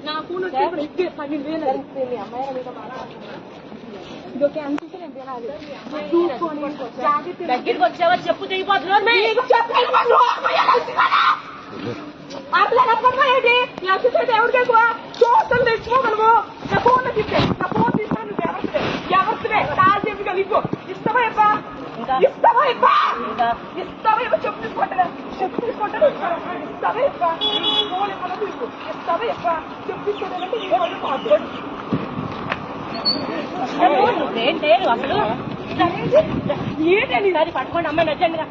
నా ఫోన్ వచ్చి 12,000 మీ అమ్మాయి మీద మాట్లాడుతున్నాను. ఇదొకే అనిపిస్తే నేను తినాలి. దగ్గరికి వచ్చావా చెప్పు తెగిపోతున్నాడు. అట్లా నమ్మకమేంటి ఎవరికి ఎక్కువ చూస్తాను తెచ్చుకోగలవు. నా ఫోన్ తిప్పే నా ఫోన్ తీసుకుని నువ్వు ఎవరిదే కాల్ చెప్పి కలిపో ఇస్తావా ఇవ్వా ఇస్తావా ఇవ్వా ఇస్తావా ఇవ్వ చెప్పు తీసుకుంటారా చెప్పు తీసుకుంటారు ఇస్తావా ఇవ్వా ఫోన్ ఇవ్వను ఇవ్వు ఇస్తావా ఇవ్వా చెప్పు తీసుకోవాలంటే ఈ వాళ్ళు మాట్లాడు లేదు అసలు ఏంటండి ఈసారి పట్టుకోండి అమ్మాయి నచ్చండిగా